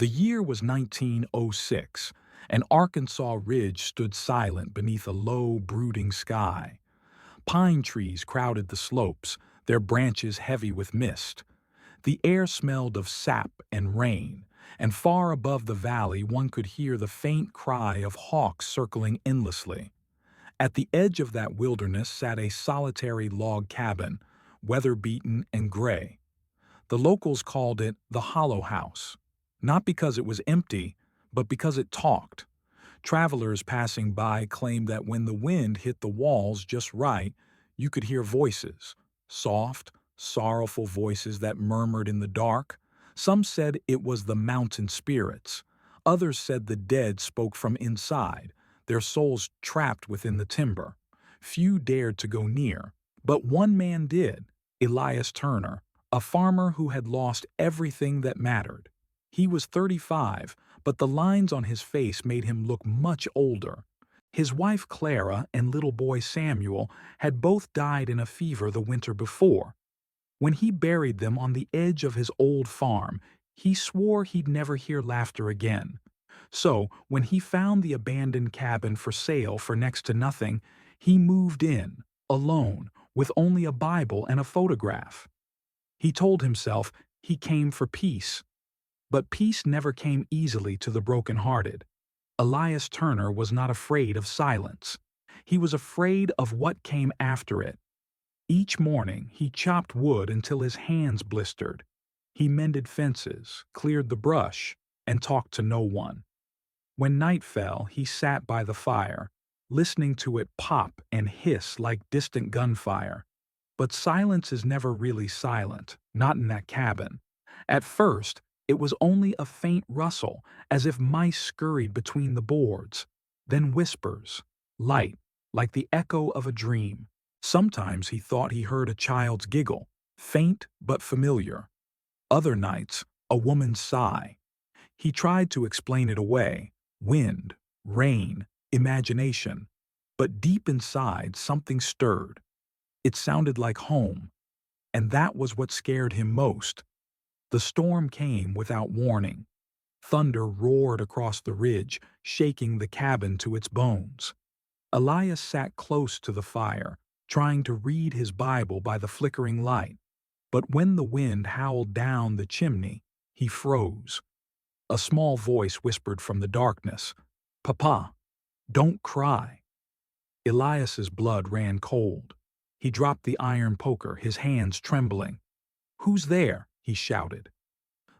The year was 1906, and Arkansas Ridge stood silent beneath a low, brooding sky. Pine trees crowded the slopes, their branches heavy with mist. The air smelled of sap and rain, and far above the valley one could hear the faint cry of hawks circling endlessly. At the edge of that wilderness sat a solitary log cabin, weather-beaten and gray. The locals called it the Hollow House, not because it was empty, but because it talked. Travelers passing by claimed that when the wind hit the walls just right, you could hear voices, soft, sorrowful voices that murmured in the dark. Some said it was the mountain spirits. Others said the dead spoke from inside, their souls trapped within the timber. Few dared to go near, but one man did, Elias Turner, a farmer who had lost everything that mattered. He was 35, but the lines on his face made him look much older. His wife Clara and little boy Samuel had both died in a fever the winter before. When he buried them on the edge of his old farm, he swore he'd never hear laughter again. So, when he found the abandoned cabin for sale for next to nothing, he moved in, alone, with only a Bible and a photograph. He told himself he came for peace. But peace never came easily to the broken-hearted. Elias Turner was not afraid of silence. He was afraid of what came after it. Each morning he chopped wood until his hands blistered. He mended fences, cleared the brush, and talked to no one. When night fell, he sat by the fire, listening to it pop and hiss like distant gunfire. But silence is never really silent, not in that cabin. At first, it was only a faint rustle, as if mice scurried between the boards. Then whispers, light, like the echo of a dream. Sometimes he thought he heard a child's giggle, faint but familiar. Other nights, a woman's sigh. He tried to explain it away, wind, rain, imagination. But deep inside, something stirred. It sounded like home, and that was what scared him most. The storm came without warning. Thunder roared across the ridge, shaking the cabin to its bones. Elias sat close to the fire, trying to read his Bible by the flickering light. But when the wind howled down the chimney, he froze. A small voice whispered from the darkness, "Papa, don't cry." Elias's blood ran cold. He dropped the iron poker, his hands trembling. "Who's there?" he shouted.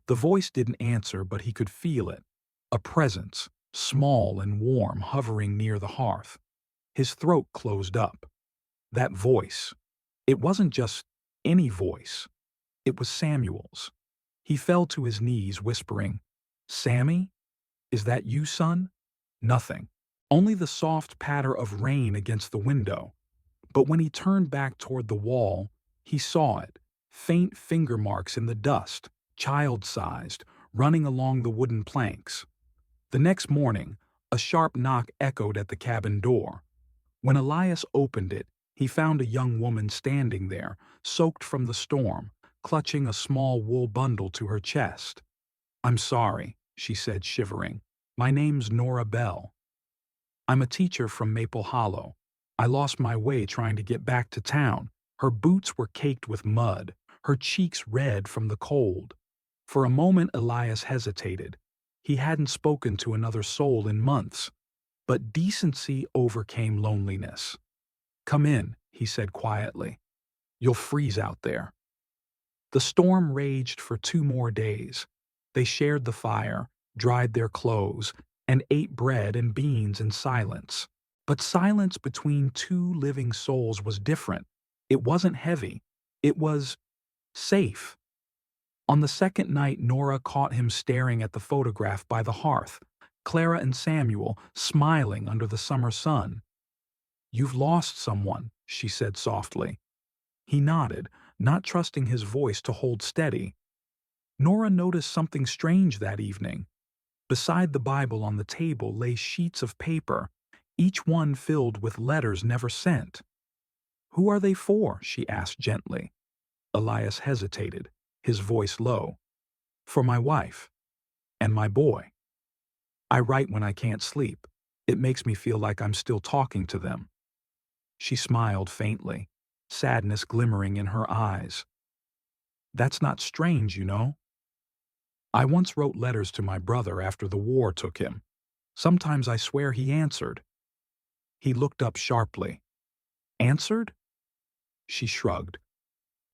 The voice didn't answer, but he could feel it. A presence, small and warm, hovering near the hearth. His throat closed up. That voice. It wasn't just any voice. It was Samuel's. He fell to his knees, whispering, "Sammy? Is that you, son?" Nothing. Only the soft patter of rain against the window. But when he turned back toward the wall, he saw it. Faint finger marks in the dust, child-sized, running along the wooden planks. The next morning, a sharp knock echoed at the cabin door. When Elias opened it, he found a young woman standing there, soaked from the storm, clutching a small wool bundle to her chest. "I'm sorry," she said, shivering. "My name's Nora Bell. I'm a teacher from Maple Hollow. I lost my way trying to get back to town." Her boots were caked with mud, her cheeks red from the cold. For a moment Elias hesitated. He hadn't spoken to another soul in months. But decency overcame loneliness. "Come in," he said quietly. "You'll freeze out there." The storm raged for 2 more days. They shared the fire, dried their clothes, and ate bread and beans in silence. But silence between 2 living souls was different. It wasn't heavy. It was safe. On the second night, Nora caught him staring at the photograph by the hearth, Clara and Samuel smiling under the summer sun. "You've lost someone," she said softly. He nodded, not trusting his voice to hold steady. Nora noticed something strange that evening. Beside the Bible on the table lay sheets of paper, each one filled with letters never sent. "Who are they for?" she asked gently. Elias hesitated, his voice low. "For my wife." And my boy. I write when I can't sleep. It makes me feel like I'm still talking to them. She smiled faintly, sadness glimmering in her eyes. That's not strange, you know. I once wrote letters to my brother after the war took him. Sometimes I swear he answered. He looked up sharply. Answered? She shrugged.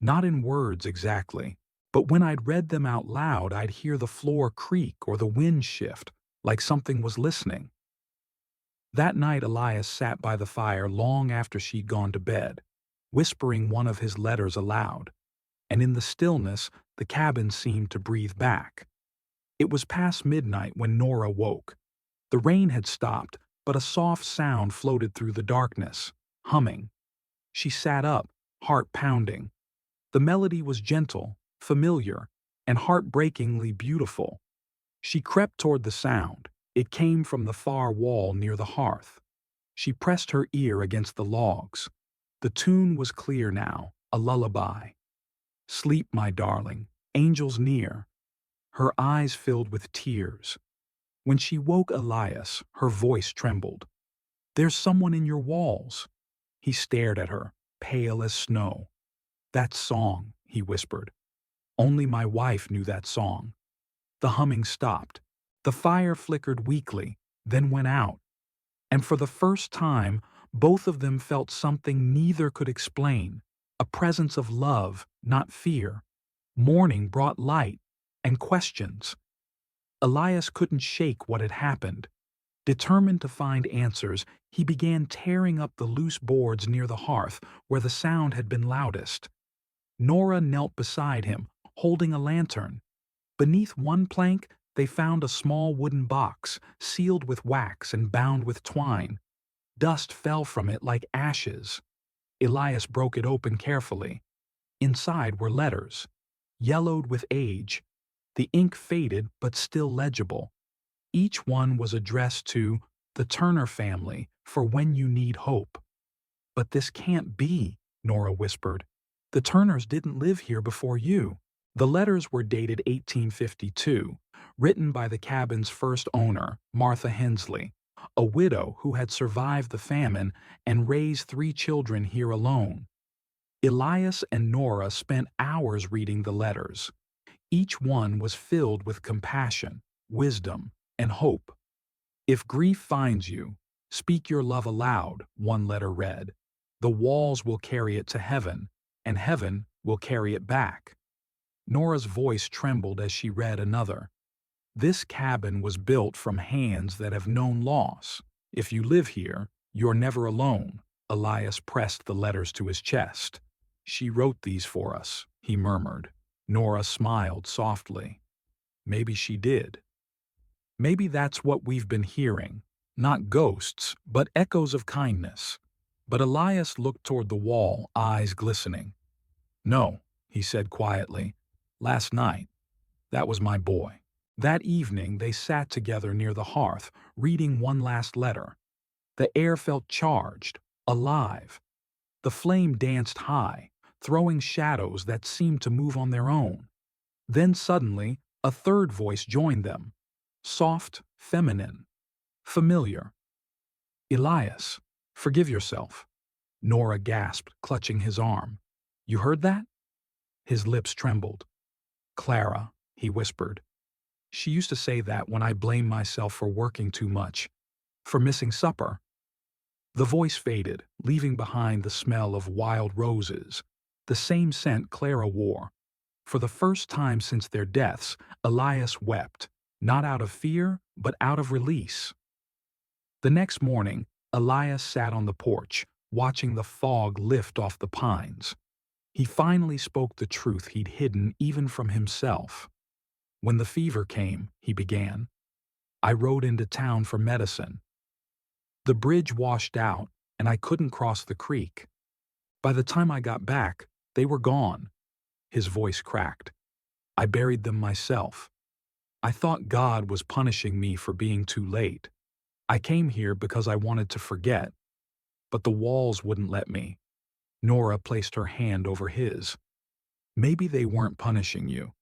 Not in words exactly, but when I'd read them out loud, I'd hear the floor creak or the wind shift, like something was listening. That night, Elias sat by the fire long after she'd gone to bed, whispering one of his letters aloud, and in the stillness, the cabin seemed to breathe back. It was past midnight when Nora woke. The rain had stopped, but a soft sound floated through the darkness, humming. She sat up, heart pounding. The melody was gentle, familiar, and heartbreakingly beautiful. She crept toward the sound. It came from the far wall near the hearth. She pressed her ear against the logs. The tune was clear now, a lullaby. Sleep, my darling, angels near. Her eyes filled with tears. When she woke Elias, her voice trembled. There's someone in your walls. He stared at her, pale as snow. That song, he whispered. Only my wife knew that song. The humming stopped. The fire flickered weakly, then went out. And for the first time, both of them felt something neither could explain, a presence of love, not fear. Morning brought light and questions. Elias couldn't shake what had happened. Determined to find answers, he began tearing up the loose boards near the hearth where the sound had been loudest. Nora knelt beside him, holding a lantern. Beneath one plank, they found a small wooden box, sealed with wax and bound with twine. Dust fell from it like ashes. Elias broke it open carefully. Inside were letters, yellowed with age. The ink faded but still legible. Each one was addressed to the Turner family for when you need hope. But this can't be, Nora whispered. The Turners didn't live here before you. The letters were dated 1852, written by the cabin's first owner, Martha Hensley, a widow who had survived the famine and raised 3 children here alone. Elias and Nora spent hours reading the letters. Each one was filled with compassion, wisdom, and hope. If grief finds you, speak your love aloud, one letter read. The walls will carry it to heaven, and heaven will carry it back. Nora's voice trembled as she read another. This cabin was built from hands that have known loss. If you live here, you're never alone. Elias pressed the letters to his chest. She wrote these for us, he murmured. Nora smiled softly. Maybe she did. Maybe that's what we've been hearing. Not ghosts, but echoes of kindness. But Elias looked toward the wall, eyes glistening. No, he said quietly. Last night. That was my boy. That evening they sat together near the hearth, reading one last letter. The air felt charged, alive. The flame danced high, throwing shadows that seemed to move on their own. Then suddenly, a third voice joined them. Soft, feminine, familiar. Elias, forgive yourself. Nora gasped, clutching his arm. You heard that? His lips trembled. Clara, he whispered. She used to say that when I blamed myself for working too much, for missing supper. The voice faded, leaving behind the smell of wild roses, the same scent Clara wore. For the first time since their deaths, Elias wept, not out of fear, but out of release. The next morning, Elias sat on the porch, watching the fog lift off the pines. He finally spoke the truth he'd hidden even from himself. When the fever came, he began, I rode into town for medicine. The bridge washed out, and I couldn't cross the creek. By the time I got back, they were gone. His voice cracked. I buried them myself. I thought God was punishing me for being too late. I came here because I wanted to forget, but the walls wouldn't let me. Nora placed her hand over his. Maybe they weren't punishing you.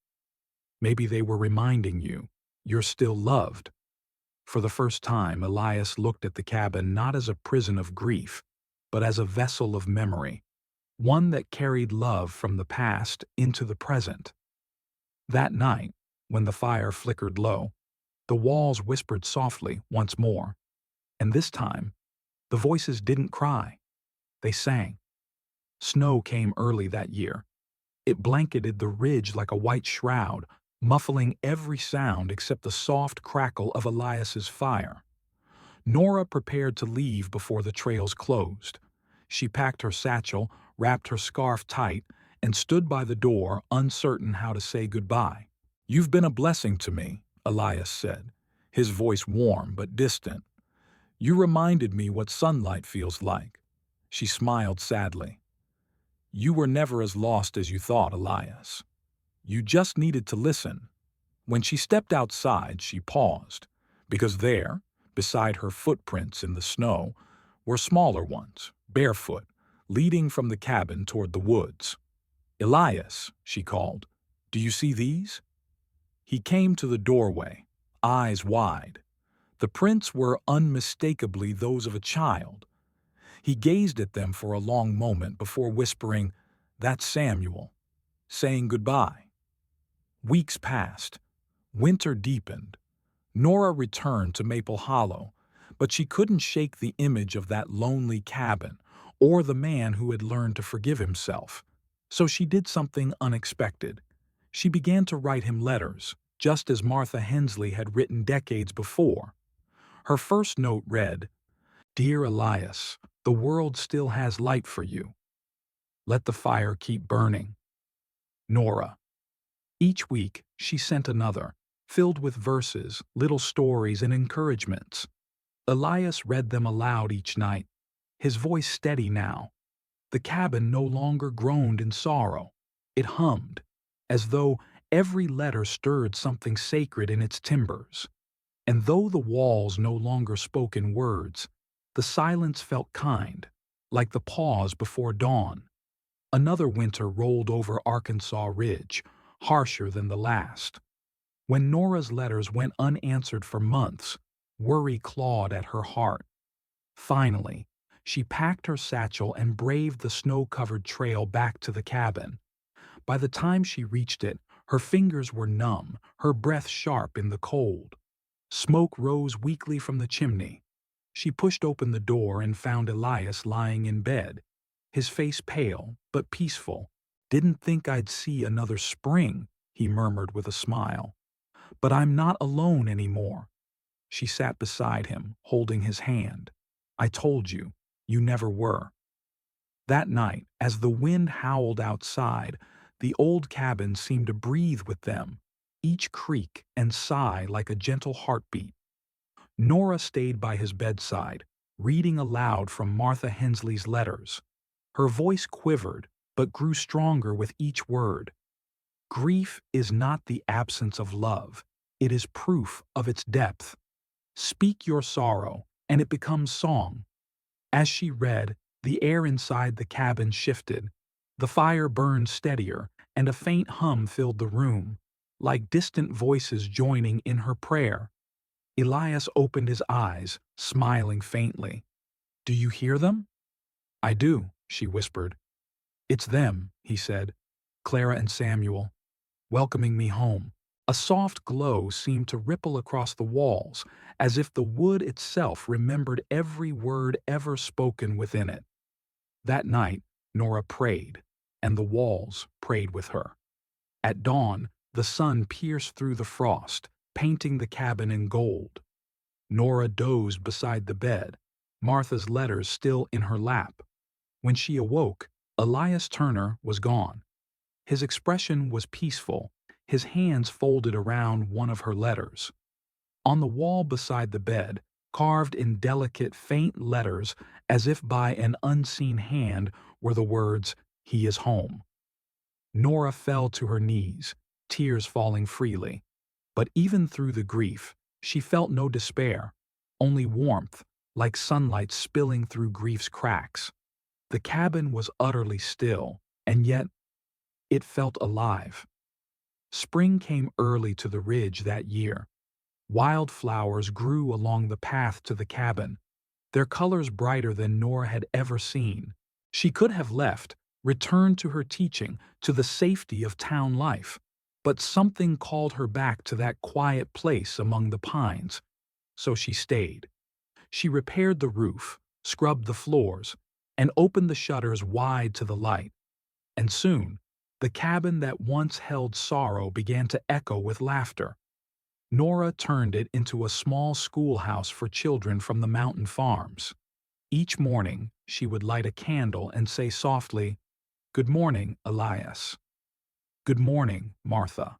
Maybe they were reminding you. You're still loved." For the first time, Elias looked at the cabin not as a prison of grief, but as a vessel of memory, one that carried love from the past into the present. That night, when the fire flickered low, the walls whispered softly once more, and this time, the voices didn't cry, they sang. Snow came early that year. It blanketed the ridge like a white shroud, muffling every sound except the soft crackle of Elias's fire. Nora prepared to leave before the trails closed. She packed her satchel, wrapped her scarf tight, and stood by the door, uncertain how to say goodbye. "You've been a blessing to me," Elias said, his voice warm but distant. "You reminded me what sunlight feels like." She smiled sadly. "You were never as lost as you thought, Elias. You just needed to listen." When she stepped outside, she paused, because there, beside her footprints in the snow, were smaller ones, barefoot, leading from the cabin toward the woods. "Elias," she called, "do you see these?" He came to the doorway, eyes wide. The prints were unmistakably those of a child. He gazed at them for a long moment before whispering, "That's Samuel," saying goodbye. Weeks passed. Winter deepened. Nora returned to Maple Hollow, but she couldn't shake the image of that lonely cabin or the man who had learned to forgive himself. So she did something unexpected. She began to write him letters, just as Martha Hensley had written decades before. Her first note read, "Dear Elias, the world still has light for you. Let the fire keep burning. Nora." Each week, she sent another, filled with verses, little stories, and encouragements. Elias read them aloud each night, his voice steady now. The cabin no longer groaned in sorrow. It hummed, as though every letter stirred something sacred in its timbers. And though the walls no longer spoke in words, the silence felt kind, like the pause before dawn. Another winter rolled over Arkansas Ridge, harsher than the last. When Nora's letters went unanswered for months, worry clawed at her heart. Finally, she packed her satchel and braved the snow-covered trail back to the cabin. By the time she reached it, her fingers were numb, her breath sharp in the cold. Smoke rose weakly from the chimney. She pushed open the door and found Elias lying in bed, his face pale but peaceful. "Didn't think I'd see another spring," he murmured with a smile. "But I'm not alone anymore." She sat beside him, holding his hand. "I told you, you never were." That night, as the wind howled outside, the old cabin seemed to breathe with them, each creak and sigh like a gentle heartbeat. Nora stayed by his bedside, reading aloud from Martha Hensley's letters. Her voice quivered, but grew stronger with each word. "Grief is not the absence of love. It is proof of its depth. Speak your sorrow, and it becomes song." As she read, the air inside the cabin shifted. The fire burned steadier, and a faint hum filled the room, like distant voices joining in her prayer. Elias opened his eyes, smiling faintly. "Do you hear them?" "I do," she whispered. "It's them," he said, "Clara and Samuel, welcoming me home." A soft glow seemed to ripple across the walls, as if the wood itself remembered every word ever spoken within it. That night, Nora prayed, and the walls prayed with her. At dawn, the sun pierced through the frost, painting the cabin in gold. Nora dozed beside the bed, Martha's letters still in her lap. When she awoke, Elias Turner was gone. His expression was peaceful, his hands folded around one of her letters. On the wall beside the bed, carved in delicate, faint letters as if by an unseen hand, were the words, "He is home." Nora fell to her knees, tears falling freely. But even through the grief, she felt no despair, only warmth, like sunlight spilling through grief's cracks. The cabin was utterly still, and yet it felt alive. Spring came early to the ridge that year. Wildflowers grew along the path to the cabin, their colors brighter than Nora had ever seen. She could have left, returned to her teaching, to the safety of town life. But something called her back to that quiet place among the pines. So she stayed. She repaired the roof, scrubbed the floors, and opened the shutters wide to the light. And soon, the cabin that once held sorrow began to echo with laughter. Nora turned it into a small schoolhouse for children from the mountain farms. Each morning, she would light a candle and say softly, "Good morning, Elias. Good morning, Martha."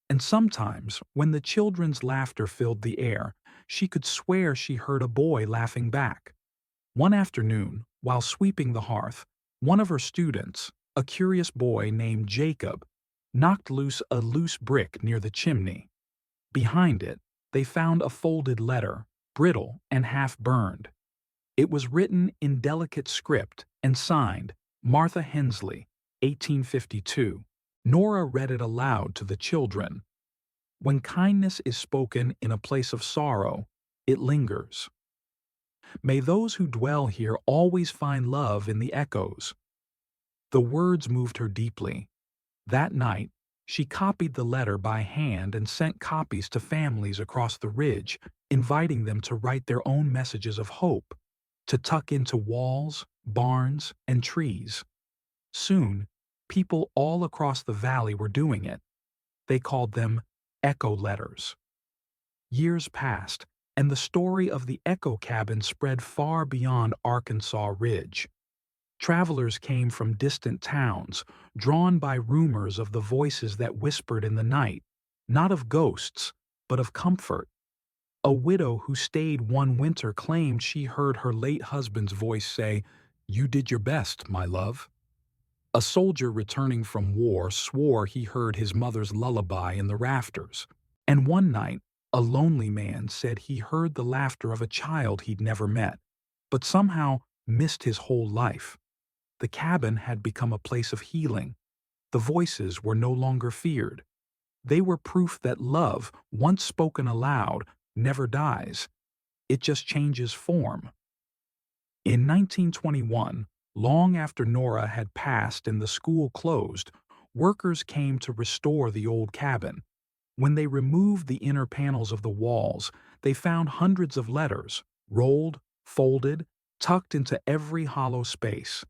And sometimes, when the children's laughter filled the air, she could swear she heard a boy laughing back. One afternoon, while sweeping the hearth, one of her students, a curious boy named Jacob, knocked loose a loose brick near the chimney. Behind it, they found a folded letter, brittle and half-burned. It was written in delicate script and signed, Martha Hensley, 1852. Nora read it aloud to the children. When kindness is spoken in a place of sorrow, it lingers. May those who dwell here always find love in the echoes. The words moved her deeply. That night, she copied the letter by hand and sent copies to families across the ridge, inviting them to write their own messages of hope, to tuck into walls, barns, and trees. Soon, people all across the valley were doing it. They called them echo letters. Years passed, and the story of the echo cabin spread far beyond Arkansas Ridge. Travelers came from distant towns, drawn by rumors of the voices that whispered in the night, not of ghosts, but of comfort. A widow who stayed one winter claimed she heard her late husband's voice say, "You did your best, my love." A soldier returning from war swore he heard his mother's lullaby in the rafters. And one night, a lonely man said he heard the laughter of a child he'd never met, but somehow missed his whole life. The cabin had become a place of healing. The voices were no longer feared. They were proof that love, once spoken aloud, never dies. It just changes form. In 1921, long after Nora had passed and the school closed, workers came to restore the old cabin. When they removed the inner panels of the walls, they found hundreds of letters, rolled, folded, tucked into every hollow space.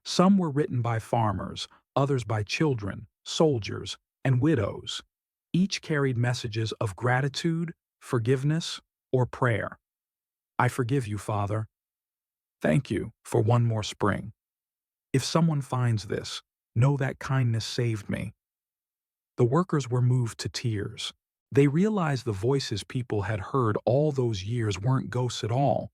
Some were written by farmers, others by children, soldiers, and widows. Each carried messages of gratitude, forgiveness, or prayer. "I forgive you, Father. Thank you for one more spring. If someone finds this, know that kindness saved me." The workers were moved to tears. They realized the voices people had heard all those years weren't ghosts at all.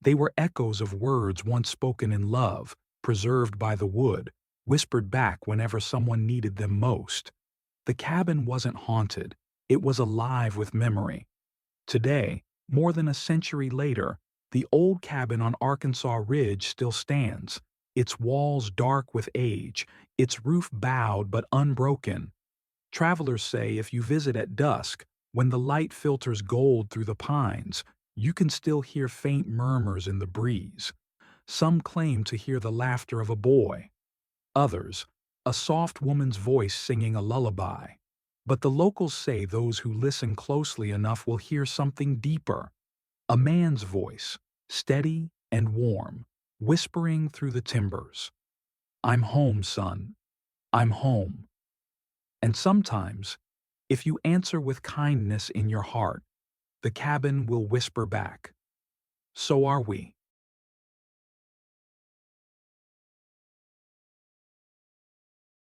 They were echoes of words once spoken in love, preserved by the wood, whispered back whenever someone needed them most. The cabin wasn't haunted. It was alive with memory. Today, more than a century later, the old cabin on Arkansas Ridge still stands, its walls dark with age, its roof bowed but unbroken. Travelers say if you visit at dusk, when the light filters gold through the pines, you can still hear faint murmurs in the breeze. Some claim to hear the laughter of a boy. Others, a soft woman's voice singing a lullaby. But the locals say those who listen closely enough will hear something deeper. A man's voice, steady and warm, whispering through the timbers. "I'm home, son. I'm home." And sometimes, if you answer with kindness in your heart, the cabin will whisper back, "So are we."